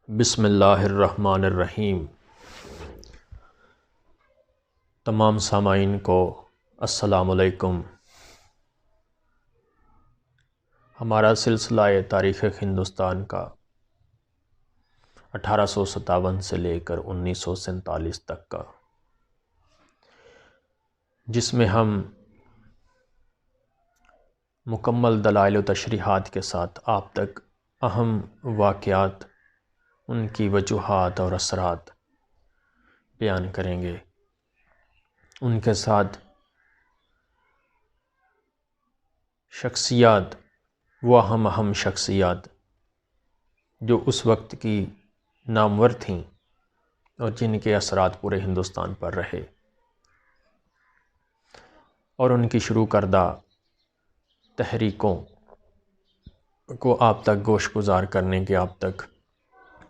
بسم اللہ الرحمن الرحیم۔ تمام سامعین کو السلام علیکم۔ ہمارا سلسلہ تاریخ ہندوستان کا 1857 سے لے کر 1947 تک کا، جس میں ہم مکمل دلائل و تشریحات کے ساتھ آپ تک اہم واقعات، ان کی وجوہات اور اثرات بیان کریں گے۔ ان کے ساتھ شخصیات، وہ اہم شخصیات جو اس وقت کی نامور تھیں اور جن کے اثرات پورے ہندوستان پر رہے، اور ان کی شروع کردہ تحریکوں کو آپ تک گوش گزار کرنے کے، آپ تک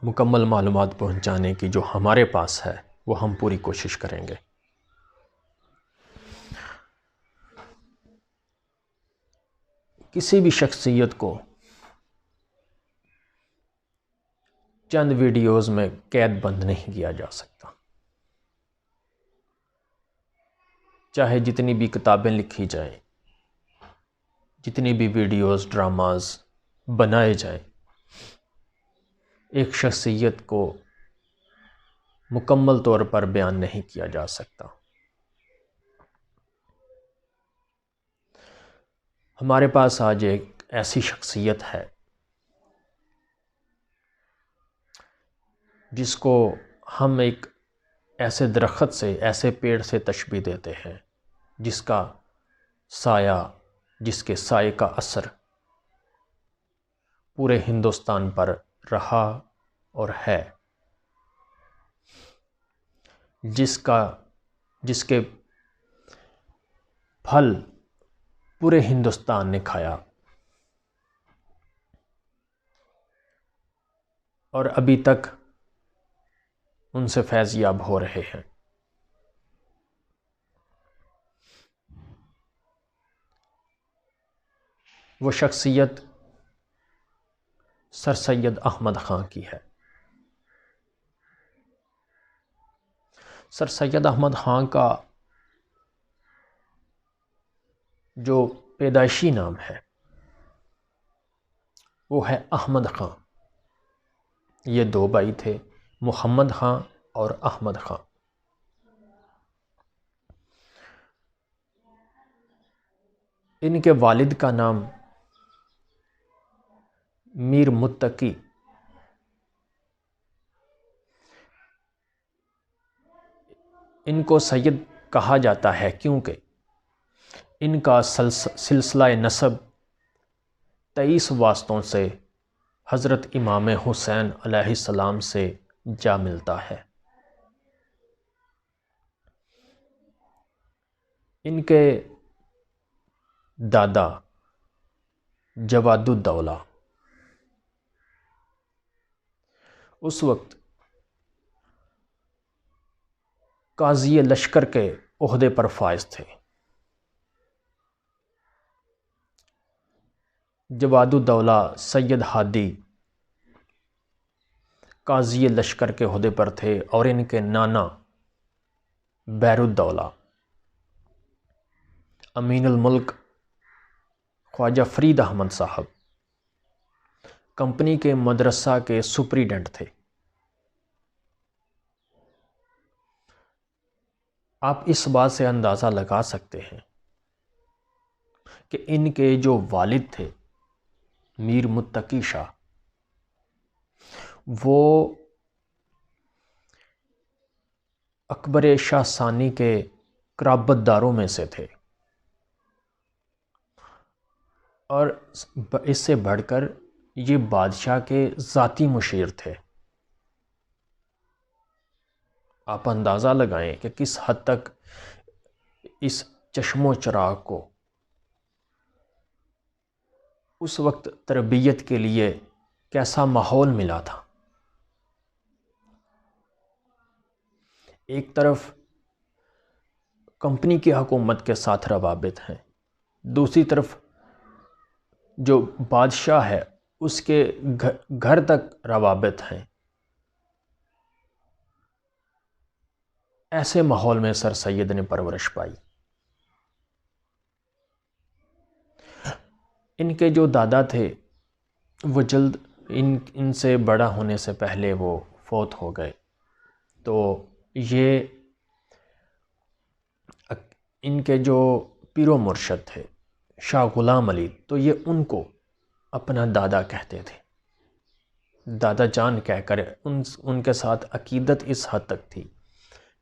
مکمل معلومات پہنچانے کی جو ہمارے پاس ہے، وہ ہم پوری کوشش کریں گے۔ کسی بھی شخصیت کو چند ویڈیوز میں قید بند نہیں کیا جا سکتا، چاہے جتنی بھی کتابیں لکھی جائیں، جتنی بھی ویڈیوز، ڈراماز بنائے جائیں، ایک شخصیت کو مکمل طور پر بیان نہیں کیا جا سکتا۔ ہمارے پاس آج ایک ایسی شخصیت ہے جس کو ہم ایک ایسے درخت سے، ایسے پیڑ سے تشبیہ دیتے ہیں جس کا سایہ، جس کے سائے کا اثر پورے ہندوستان پر رہا اور ہے، جس کے پھل پورے ہندوستان نے کھایا اور ابھی تک ان سے فیض یاب ہو رہے ہیں۔ وہ شخصیت سر سید احمد خان کی ہے۔ سر سید احمد خان کا جو پیدائشی نام ہے وہ ہے احمد خان۔ یہ دو بھائی تھے، محمد خان اور احمد خان۔ ان کے والد کا نام میر متقی، ان کو سید کہا جاتا ہے کیونکہ ان کا سلسلہ نسب 23 واسطوں سے حضرت امام حسین علیہ السلام سے جا ملتا ہے۔ ان کے دادا جواد الدولہ اس وقت قاضی لشکر کے عہدے پر فائز تھے۔ جواد الدولہ سید ہادی قاضی لشکر کے عہدے پر تھے، اور ان کے نانا بہر الدولہ امین الملک خواجہ فرید احمد صاحب کمپنی کے مدرسہ کے سپریڈنٹ تھے۔ آپ اس بات سے اندازہ لگا سکتے ہیں کہ ان کے جو والد تھے میر متقی شاہ، وہ اکبر شاہ ثانی کے قرابت داروں میں سے تھے، اور اس سے بڑھ کر یہ بادشاہ کے ذاتی مشیر تھے۔ آپ اندازہ لگائیں کہ کس حد تک اس چشم و چراغ کو اس وقت تربیت کے لیے کیسا ماحول ملا تھا۔ ایک طرف کمپنی کی حکومت کے ساتھ روابط ہیں، دوسری طرف جو بادشاہ ہے اس کے گھر تک روابط ہیں، ایسے ماحول میں سر سید نے پرورش پائی۔ ان کے جو دادا تھے وہ جلد ان سے بڑا ہونے سے پہلے وہ فوت ہو گئے، تو یہ ان کے جو پیر و مرشد تھے شاہ غلام علی، تو یہ ان کو اپنا دادا کہتے تھے، دادا جان کہہ کر ان کے ساتھ عقیدت اس حد تک تھی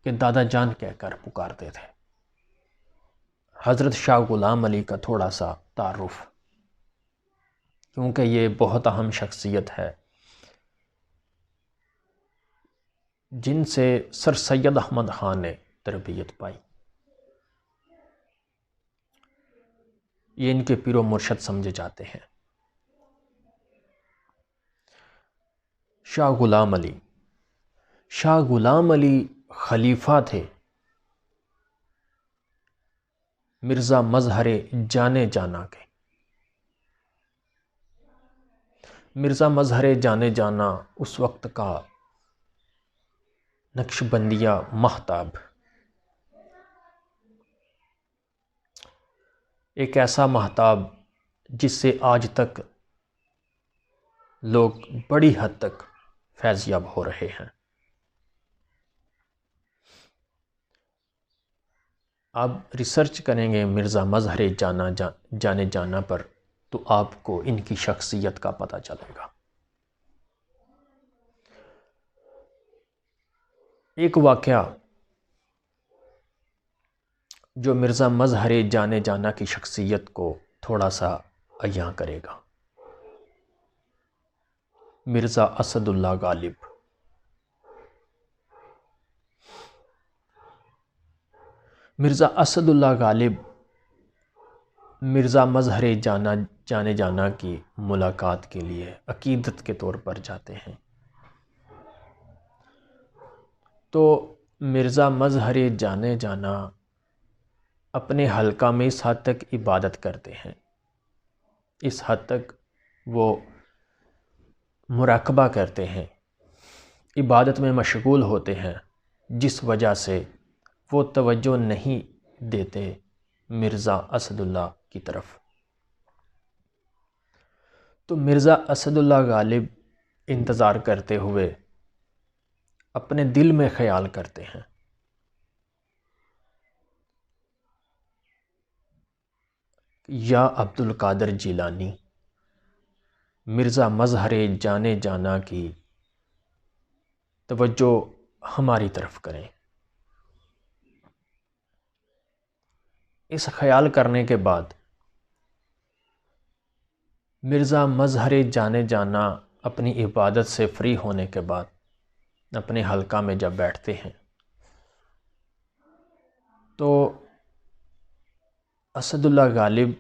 کہ دادا جان کہہ کر پکارتے تھے۔ حضرت شاہ غلام علی کا تھوڑا سا تعارف، کیونکہ یہ بہت اہم شخصیت ہے جن سے سر سید احمد خان نے تربیت پائی۔ یہ ان کے پیر و مرشد سمجھے جاتے ہیں۔ شاہ غلام علی، شاہ غلام علی خلیفہ تھے مرزا مظہر جانے جانا کے۔ مرزا مظہر جانے جانا اس وقت کا نقش بندیہ مہتاب، ایک ایسا مہتاب جس سے آج تک لوگ بڑی حد تک فیض یاب ہو رہے ہیں۔ آپ ریسرچ کریں گے مرزا مظہر جانے جانا پر تو آپ کو ان کی شخصیت کا پتہ چلے گا۔ ایک واقعہ جو مرزا مظہر جانے جانا کی شخصیت کو تھوڑا سا عیاں کرے گا۔ مرزا اسد اللہ غالب، مرزا اسد اللہ غالب مرزا مظہر جانے جانا کی ملاقات کے لیے عقیدت کے طور پر جاتے ہیں، تو مرزا مظہر جانے جانا اپنے حلقہ میں اس حد تک عبادت کرتے ہیں، اس حد تک وہ مراقبہ کرتے ہیں، عبادت میں مشغول ہوتے ہیں، جس وجہ سے وہ توجہ نہیں دیتے مرزا اسد اللہ کی طرف۔ تو مرزا اسد اللہ غالب انتظار کرتے ہوئے اپنے دل میں خیال کرتے ہیں، یا عبد القادر جیلانی مرزا مظہر جانے جانا کی توجہ ہماری طرف کریں۔ اس خیال کرنے کے بعد مرزا مظہر جانے جانا اپنی عبادت سے فری ہونے کے بعد اپنے حلقہ میں جب بیٹھتے ہیں تو اسد اللہ غالب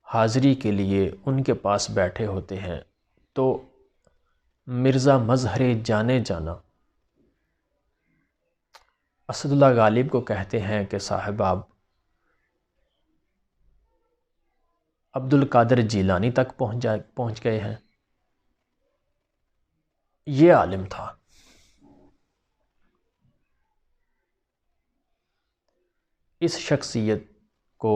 حاضری کے لیے ان کے پاس بیٹھے ہوتے ہیں، تو مرزا مظہر جانے جانا اسد اللہ غالب کو کہتے ہیں کہ صاحب آپ عبد القادر جیلانی تک پہنچ گئے ہیں۔ یہ عالم تھا۔ اس شخصیت کو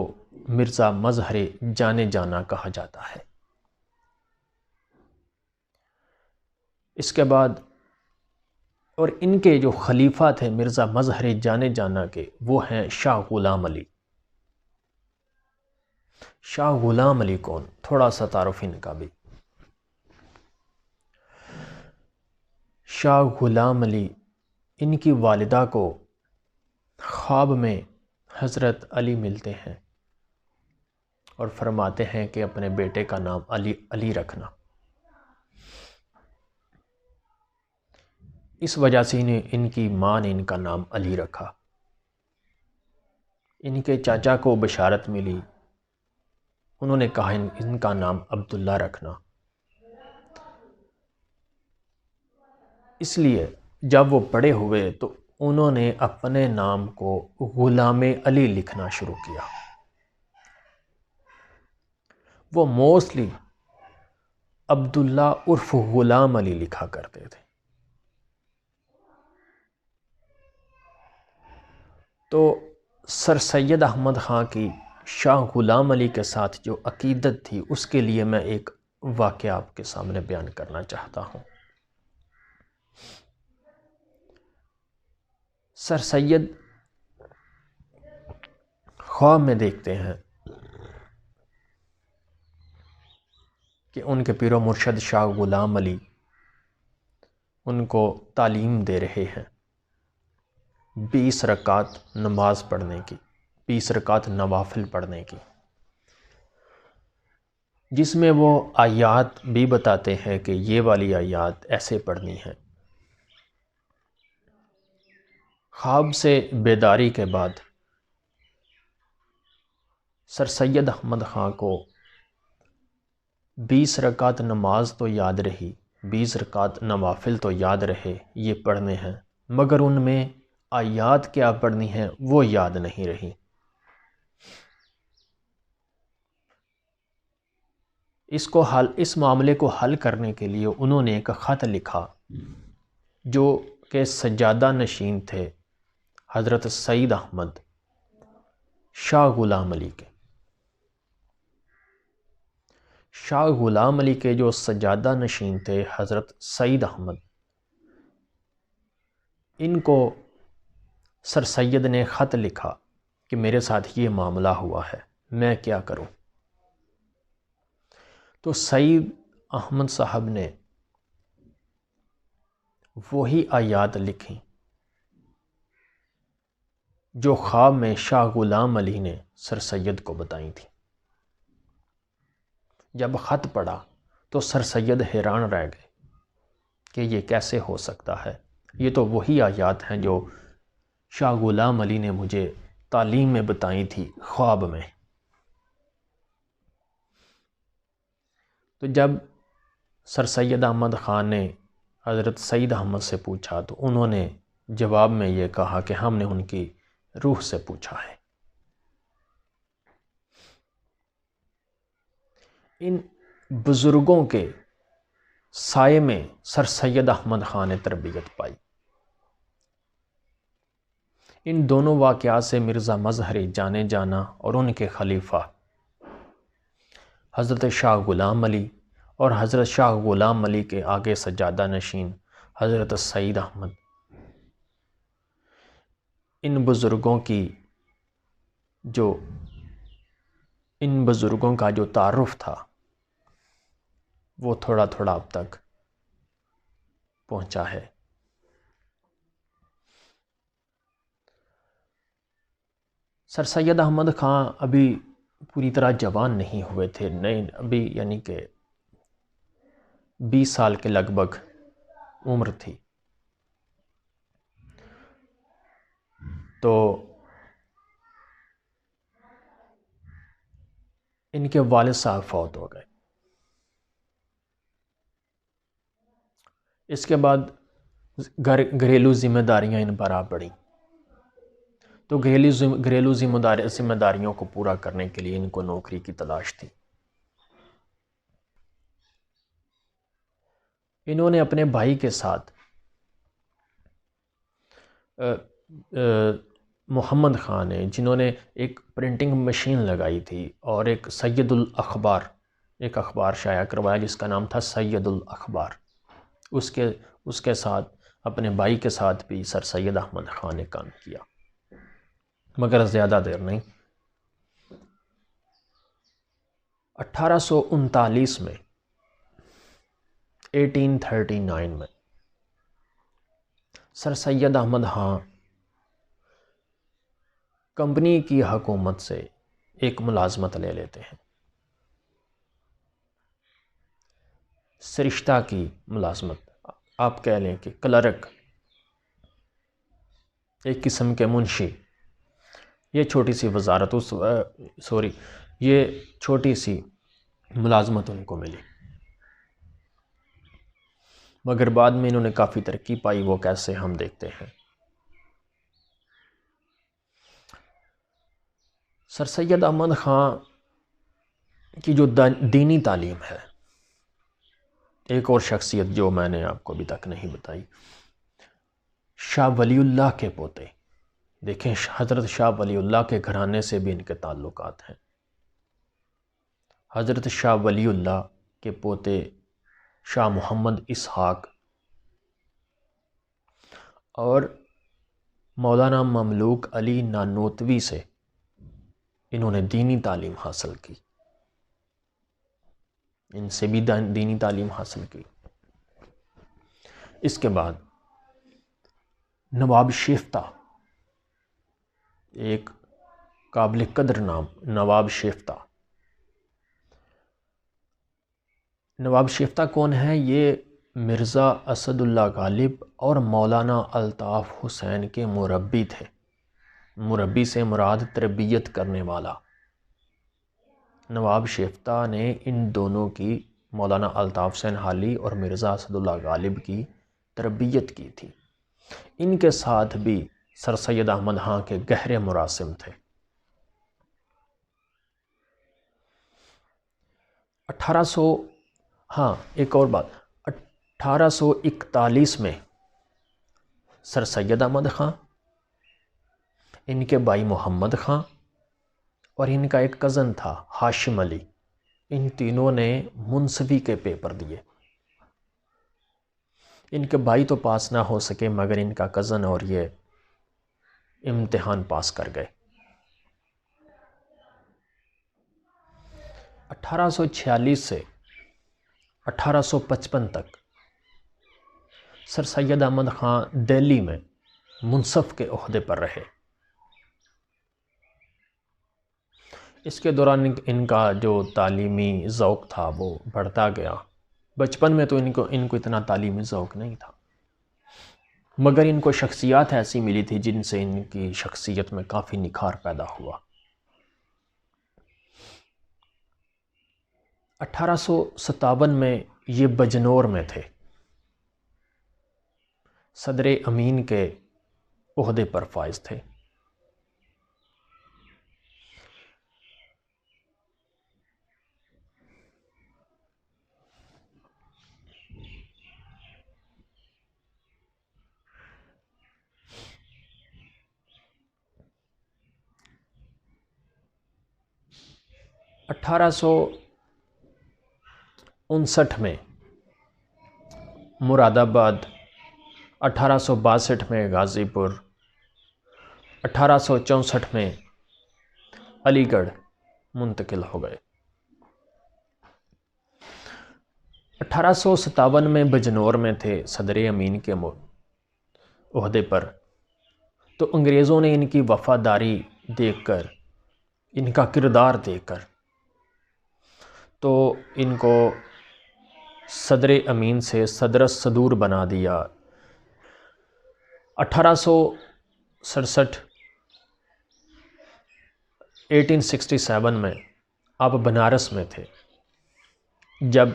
مرزا مظہر جانے جانا کہا جاتا ہے۔ اس کے بعد اور ان کے جو خلیفہ تھے مرزا مظہر جانے جانا کے، وہ ہیں شاہ غلام علی۔ شاہ غلام علی کون؟ تھوڑا سا تعارف ان کا بھی۔ شاہ غلام علی، ان کی والدہ کو خواب میں حضرت علی ملتے ہیں اور فرماتے ہیں کہ اپنے بیٹے کا نام علی رکھنا۔ اس وجہ سے ان کی ماں نے ان کا نام علی رکھا۔ ان کے چاچا کو بشارت ملی، انہوں نے کہا ان کا نام عبداللہ رکھنا۔ اس لیے جب وہ بڑے ہوئے تو انہوں نے اپنے نام کو غلام علی لکھنا شروع کیا۔ وہ موسٹلی عبداللہ عرف غلام علی لکھا کرتے تھے۔ تو سر سید احمد خان کی شاہ غلام علی کے ساتھ جو عقیدت تھی اس کے لیے میں ایک واقعہ آپ کے سامنے بیان کرنا چاہتا ہوں۔ سر سید خواب میں دیکھتے ہیں کہ ان کے پیر و مرشد شاہ غلام علی ان کو تعلیم دے رہے ہیں 20 رکعت نماز پڑھنے کی، 20 رکعت نوافل پڑھنے کی، جس میں وہ آیات بھی بتاتے ہیں کہ یہ والی آیات ایسے پڑھنی ہے۔ خواب سے بیداری کے بعد سر سید احمد خان کو 20 رکعت نماز تو یاد رہی، 20 رکعت نوافل تو یاد رہے، یہ پڑھنے ہیں، مگر ان میں آیات کیا پڑھنی ہیں وہ یاد نہیں رہی۔ اس معاملے کو حل کرنے کے لیے انہوں نے ایک خط لکھا جو کہ سجادہ نشین تھے حضرت سید احمد شاہ غلام علی کے۔ شاہ غلام علی کے جو سجادہ نشین تھے حضرت سید احمد، ان کو سر سید نے خط لکھا کہ میرے ساتھ یہ معاملہ ہوا ہے، میں کیا کروں؟ تو سید احمد صاحب نے وہی آیات لکھیں جو خواب میں شاہ غلام علی نے سر سید کو بتائی تھی۔ جب خط پڑھا تو سر سید حیران رہ گئے کہ یہ کیسے ہو سکتا ہے، یہ تو وہی آیات ہیں جو شاہ غلام علی نے مجھے تعلیم میں بتائی تھی خواب میں۔ تو جب سر سید احمد خان نے حضرت سید احمد سے پوچھا تو انہوں نے جواب میں یہ کہا کہ ہم نے ان کی روح سے پوچھا ہے۔ ان بزرگوں کے سائے میں سر سید احمد خان نے تربیت پائی۔ ان دونوں واقعات سے مرزا مظہری جانے جانا اور ان کے خلیفہ حضرت شاہ غلام علی اور حضرت شاہ غلام علی کے آگے سجادہ نشین حضرت سید احمد، ان بزرگوں کا جو تعارف تھا وہ تھوڑا تھوڑا اب تک پہنچا ہے۔ سر سید احمد خان ابھی پوری طرح جوان نہیں ہوئے تھے، ابھی یعنی کہ 20 سال کے لگ بھگ عمر تھی۔ تو ان کے والد صاحب فوت ہو گئے۔ اس کے بعد گھریلو ذمہ داریاں ان پر آ پڑیں، تو گھریلو ذمہ داریوں کو پورا کرنے کے لیے ان کو نوکری کی تلاش تھی۔ انہوں نے اپنے بھائی کے ساتھ محمد خان نے، جنہوں نے ایک پرنٹنگ مشین لگائی تھی اور ایک سید الاخبار ایک اخبار شائع کروایا جس کا نام تھا سید الاخبار، اس کے ساتھ اپنے بھائی کے ساتھ بھی سر سید احمد خان نے کام کیا، مگر زیادہ دیر نہیں۔ 1839 میں 1839 میں سر سید احمد خان کمپنی کی حکومت سے ایک ملازمت لے لیتے ہیں، سرشتہ کی ملازمت، آپ کہہ لیں کہ کلرک، ایک قسم کے منشی۔ یہ چھوٹی سی وزارت یہ چھوٹی سی ملازمت ان کو ملی، مگر بعد میں انہوں نے کافی ترقی پائی، وہ کیسے ہم دیکھتے ہیں۔ سر سید احمد خان کی جو دینی تعلیم ہے، ایک اور شخصیت جو میں نے آپ کو ابھی تک نہیں بتائی، شاہ ولی اللہ کے پوتے دیکھیں حضرت شاہ ولی اللہ کے گھرانے سے بھی ان کے تعلقات ہیں۔ حضرت شاہ ولی اللہ کے پوتے شاہ محمد اسحاق اور مولانا مملوک علی نانوتوی سے انہوں نے دینی تعلیم حاصل کی، ان سے بھی دینی تعلیم حاصل کی۔ اس کے بعد نواب شیفتہ، ایک قابل قدر نام نواب شیفتہ۔ نواب شیفتہ کون ہے؟ یہ مرزا اسد اللہ غالب اور مولانا الطاف حسین کے مربی تھے۔ مربی سے مراد تربیت کرنے والا۔ نواب شیفتہ نے ان دونوں کی، مولانا الطاف حسین حالی اور مرزا اسد اللہ غالب کی تربیت کی تھی۔ ان کے ساتھ بھی سر سید احمد خان کے گہرے مراسم تھے۔ 1841 میں سر سید احمد خان، ان کے بھائی محمد خان اور ان کا ایک کزن تھا ہاشم علی، ان تینوں نے منصفی کے پیپر دیے۔ ان کے بھائی تو پاس نہ ہو سکے مگر ان کا کزن اور یہ امتحان پاس کر گئے۔ 1846 سے 1855 تک سر سید احمد خان دہلی میں منصف کے عہدے پر رہے۔ اس کے دوران ان کا جو تعلیمی ذوق تھا وہ بڑھتا گیا۔ بچپن میں تو ان کو اتنا تعلیمی ذوق نہیں تھا، مگر ان کو شخصیات ایسی ملی تھی جن سے ان کی شخصیت میں کافی نکھار پیدا ہوا۔ 1857 میں یہ بجنور میں تھے، صدر امین کے عہدے پر فائز تھے۔ اٹھارہ سو 59 میں مراد آباد، 1862 میں غازی پور، 1864 میں علی گڑھ منتقل ہو گئے۔ 1857 میں بجنور میں تھے صدر امین کے عہدے پر، تو انگریزوں نے ان کی وفاداری دیکھ کر، ان کا کردار دیکھ کر، تو ان کو صدر امین سے صدر الصدور بنا دیا۔ 1867 میں آپ بنارس میں تھے جب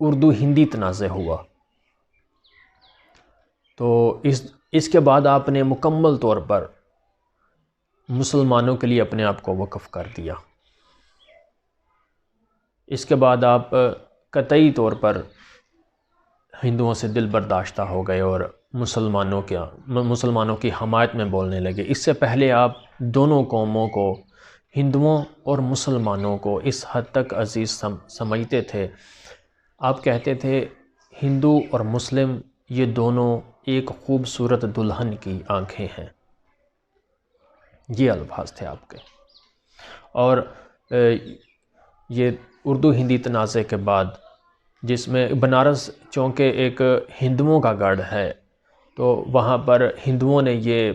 اردو ہندی تنازع ہوا، تو اس کے بعد آپ نے مکمل طور پر مسلمانوں کے لیے اپنے آپ کو وقف کر دیا۔ اس کے بعد آپ قطعی طور پر ہندوؤں سے دل برداشتہ ہو گئے اور مسلمانوں کی حمایت میں بولنے لگے۔ اس سے پہلے آپ دونوں قوموں کو، ہندوؤں اور مسلمانوں کو، اس حد تک عزیز سمجھتے تھے۔ آپ کہتے تھے ہندو اور مسلم یہ دونوں ایک خوبصورت دلہن کی آنکھیں ہیں، یہ الفاظ تھے آپ کے۔ اور یہ اردو ہندی تنازع کے بعد، جس میں بنارس چونکہ ایک ہندوؤں کا گڑھ ہے، تو وہاں پر ہندوؤں نے یہ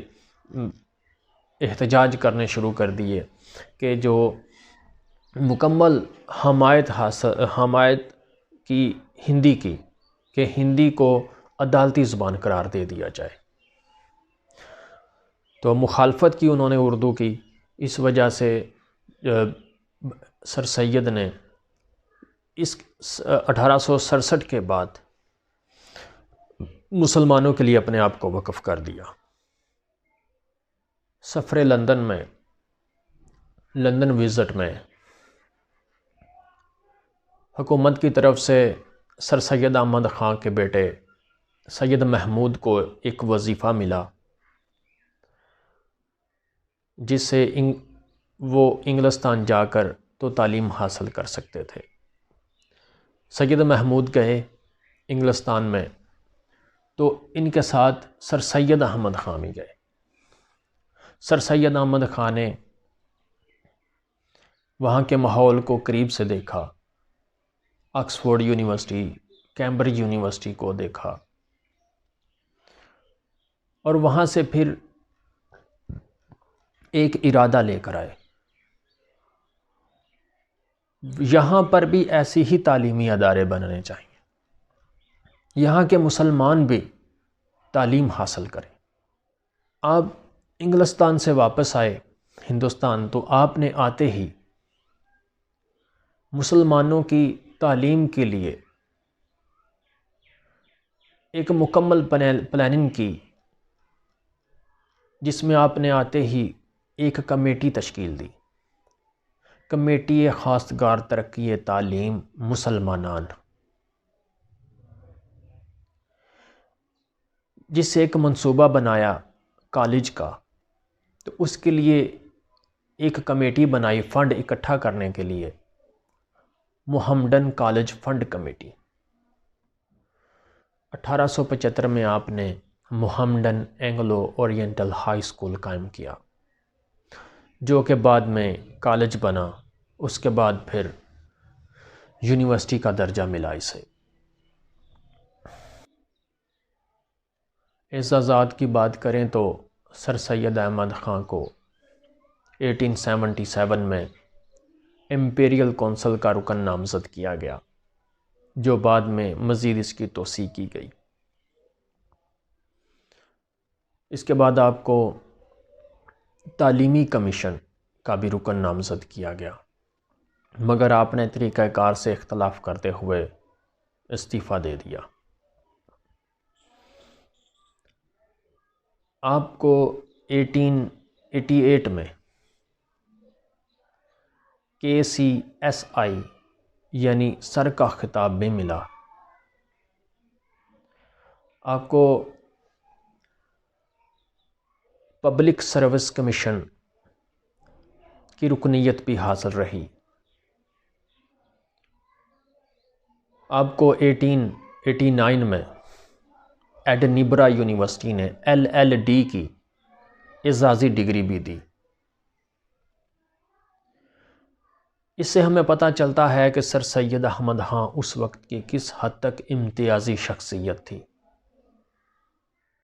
احتجاج کرنے شروع کر دیے کہ جو مکمل حمایت کی ہندی کی، کہ ہندی کو عدالتی زبان قرار دے دیا جائے۔ تو مخالفت کی انہوں نے اردو کی۔ اس وجہ سے سر سید نے اس 1867 کے بعد مسلمانوں کے لیے اپنے آپ کو وقف کر دیا۔ سفر لندن وزٹ میں حکومت کی طرف سے سر سید احمد خان کے بیٹے سید محمود کو ایک وظیفہ ملا جس سے وہ انگلستان جا کر تو تعلیم حاصل کر سکتے تھے۔ سید محمود گئے انگلستان میں تو ان کے ساتھ سر سید احمد خان بھی گئے۔ سر سید احمد خان نے وہاں کے ماحول کو قریب سے دیکھا، آکسفورڈ یونیورسٹی، کیمبرج یونیورسٹی کو دیکھا، اور وہاں سے پھر ایک ارادہ لے کر آئے، یہاں پر بھی ایسی ہی تعلیمی ادارے بننے چاہیے، یہاں کے مسلمان بھی تعلیم حاصل کریں۔ آپ انگلستان سے واپس آئے ہندوستان تو آپ نے آتے ہی مسلمانوں کی تعلیم کے لیے ایک مکمل پلاننگ کی، جس میں آپ نے آتے ہی ایک کمیٹی تشکیل دی، کمیٹی خواستگار ترقی تعلیم مسلمانان، جس سے ایک منصوبہ بنایا کالج کا، تو اس کے لیے ایک کمیٹی بنائی فنڈ اکٹھا کرنے کے لیے، محمڈن کالج فنڈ کمیٹی۔ 1875 میں آپ نے Mohammedan Anglo oriental high school قائم کیا، جو کہ بعد میں کالج بنا، اس کے بعد پھر یونیورسٹی کا درجہ ملا اسے۔ اعزازات کی بات کریں تو سر سید احمد خان کو 1877 میں امپیریل کونسل کا رکن نامزد کیا گیا، جو بعد میں مزید اس کی توسیع کی گئی۔ اس کے بعد آپ کو تعلیمی کمیشن کا بھی رکن نامزد کیا گیا، مگر آپ نے طریقہ کار سے اختلاف کرتے ہوئے استعفیٰ دے دیا۔ آپ کو 1888 میں KCSI یعنی سر کا خطاب بھی ملا۔ آپ کو پبلک سروس کمیشن کی رکنیت بھی حاصل رہی۔ آپ کو 1889 میں ایڈنبرا یونیورسٹی نے LLD کی اعزازی ڈگری بھی دی۔ اس سے ہمیں پتہ چلتا ہے کہ سر سید احمد خان اس وقت کی کس حد تک امتیازی شخصیت تھی۔